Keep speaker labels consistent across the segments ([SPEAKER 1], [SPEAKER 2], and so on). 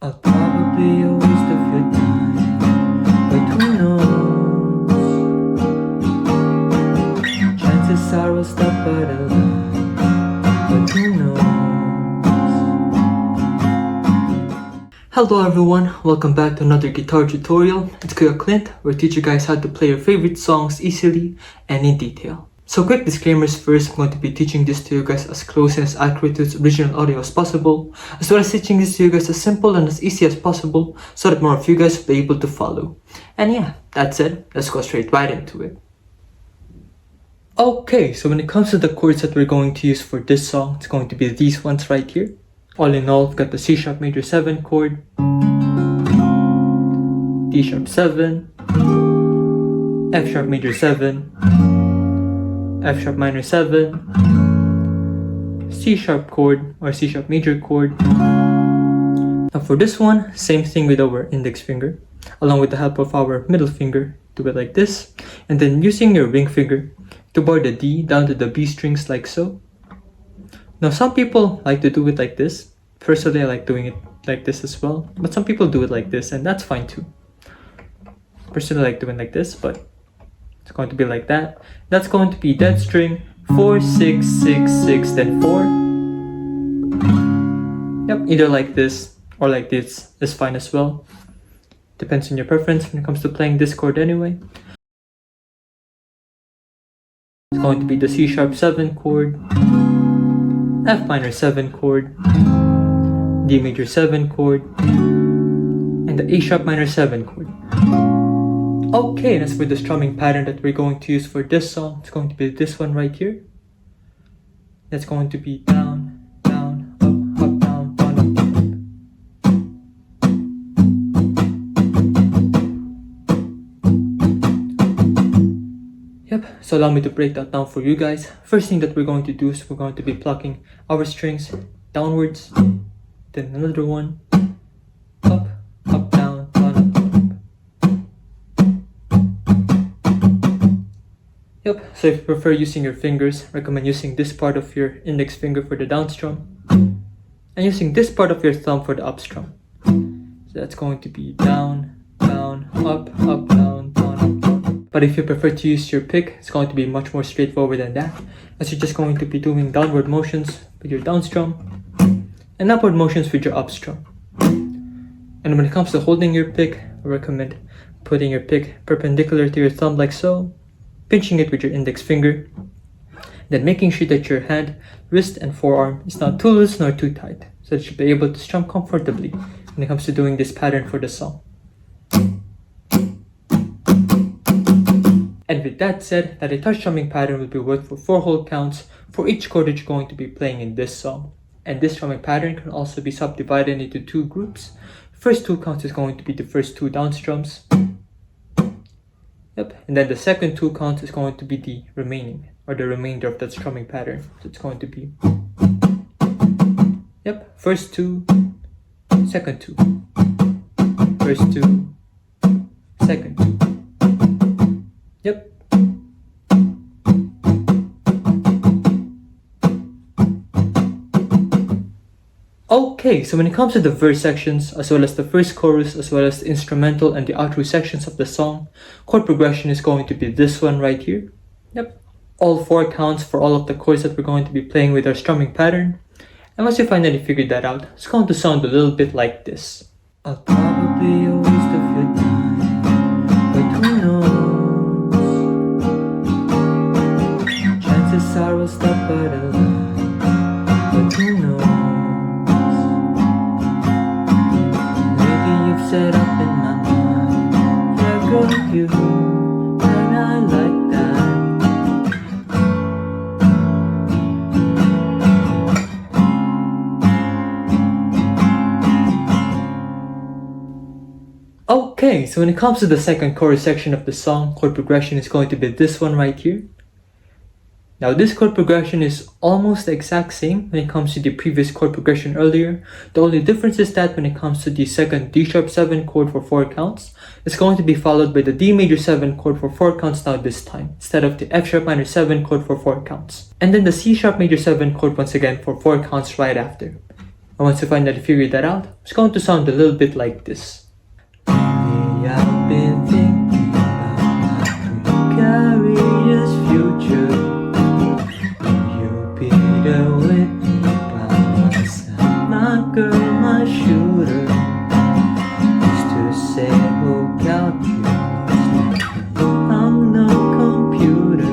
[SPEAKER 1] I'll probably a waste of your time, but who knows? Chances are we'll stop at a line, but who knows? Hello everyone, welcome back to another guitar tutorial. It's Clint, where I teach you guys how to play your favorite songs easily and in detail. So quick disclaimers first, I'm going to be teaching this to you guys as close and as accurate to its original audio as possible, as well as teaching this to you guys as simple and as easy as possible, so that more of you guys will be able to follow. And yeah, that said, let's go straight right into it. Okay, so when it comes to the chords that we're going to use for this song, it's going to be these ones right here. All in all, we've got the C sharp major 7 chord, D sharp 7, F sharp major 7, F sharp minor 7, C sharp chord or C sharp major chord. Now for this one, same thing with our index finger, along with the help of our middle finger, do it like this, and then using your ring finger to bar the D down to the B strings like so. Now some people like to do it like this. Personally, I like doing it like this as well, but some people do it like this, and that's fine too. Personally, I like doing it like this, but it's going to be like that. That's going to be that string 4, 6, 6, 6, then 4. Yep, either like this or like this is fine as well. Depends on your preference when it comes to playing this chord anyway. It's going to be the C sharp 7 chord, F minor 7 chord, D major 7 chord, and the A sharp minor 7 chord. Okay, and as for the strumming pattern that we're going to use for this song, it's going to be this one right here. That's going to be down, down, up, down, up, up. Yep, so allow me to break that down for you guys. First thing that we're going to do is we're going to be plucking our strings downwards, then another one, up, up, down, up. Yep, so if you prefer using your fingers, I recommend using this part of your index finger for the down strum, and using this part of your thumb for the up strum. So that's going to be down, down, up, up, down, down, up, down. But if you prefer to use your pick, it's going to be much more straightforward than that, as you're just going to be doing downward motions with your down strum, and upward motions with your up strum. And when it comes to holding your pick, I recommend putting your pick perpendicular to your thumb like so, pinching it with your index finger, then making sure that your hand, wrist, and forearm is not too loose nor too tight, so that you'll be able to strum comfortably when it comes to doing this pattern for the song. And with that said, that a touch strumming pattern will be worked for 4 whole counts for each chord that you're going to be playing in this song. And this strumming pattern can also be subdivided into 2 groups. First 2 counts is going to be the first 2 down strums. Yep, and then the second 2 counts is going to be the remaining, or the remainder of that strumming pattern. So it's going to be, yep, first 2, second 2, first 2, second 2. Yep. Okay, so when it comes to the verse sections, as well as the first chorus, as well as the instrumental and the outro sections of the song, chord progression is going to be this one right here. Yep. All 4 counts for all of the chords that we're going to be playing with our strumming pattern. And once you finally figured that out, it's going to sound a little bit like this. I'll probably a waste of your time, but who knows? Chances are we'll stop at a line, but who knows? Set up in my mind, yeah, girl, you, and I like that. Okay, so when it comes to the second chorus section of the song, chord progression is going to be this one right here. Now this chord progression is almost the exact same when it comes to the previous chord progression earlier. The only difference is that when it comes to the second D sharp 7 chord for 4 counts, it's going to be followed by the D major 7 chord for 4 counts now this time, instead of the F sharp minor 7 chord for 4 counts. And then the C sharp major 7 chord once again for 4 counts right after. And once you find that you figure that out, it's going to sound a little bit like this. Lately I've been thinking about my career's future. You'll be there with me by my side, my girl, my shooter. Used to say, look out, you I'm no computer.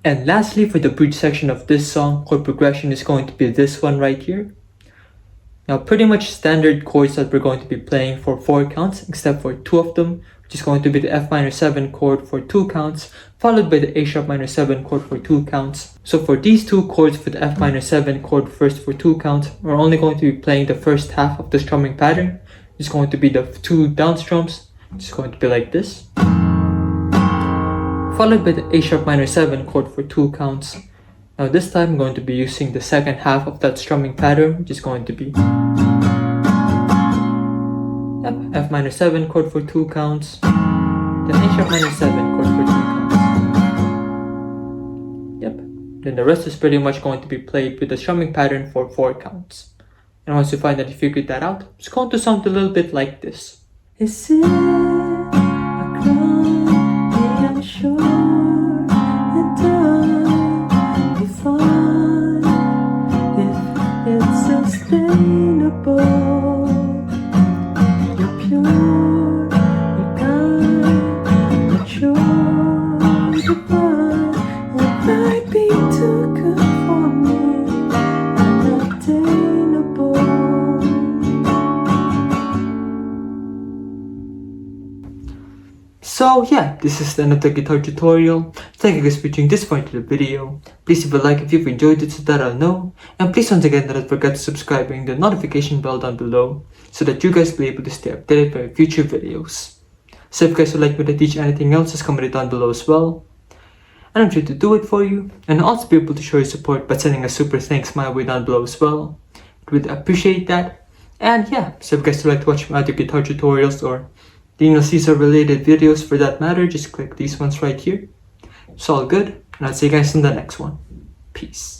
[SPEAKER 1] And lastly, for the bridge section of this song, chord progression is going to be this one right here. Now, pretty much standard chords that we're going to be playing for 4 counts, except for 2 of them, which is going to be the F minor 7 chord for 2 counts, followed by the A sharp minor 7 chord for 2 counts. So for these 2 chords for the F minor 7 chord first for 2 counts, we're only going to be playing the first half of the strumming pattern. It's going to be the 2 down strums, which is going to be like this, followed by the A sharp minor 7 chord for 2 counts. Now this time I'm going to be using the second half of that strumming pattern, which is going to be F minor 7 chord for 2 counts, then A sharp minor 7 chord for 2 counts. Then the rest is pretty much going to be played with the strumming pattern for 4 counts. And once you find that you figured that out, it's going to sound a little bit like this. Is it a crime? I'm sure it does be fine if it's sustainable. You're pure, you're kind, mature, divine. It might be too good for me, unattainable. So yeah, this is the end of the guitar tutorial. Thank you guys for watching this far into the video. Please leave a like if you've enjoyed it so that I'll know. And please once again don't forget to subscribe and ring the notification bell down below so that you guys will be able to stay updated for future videos. So if you guys would like me to teach anything else, just comment it down below as well. And I'm sure to do it for you. And I'll also be able to show your support by sending a super thanks my way down below as well. I would appreciate that. And yeah, so if you guys would like to watch my other guitar tutorials or Daniel Caesar related videos for that matter, just click these ones right here. It's all good, and I'll see you guys in the next one. Peace.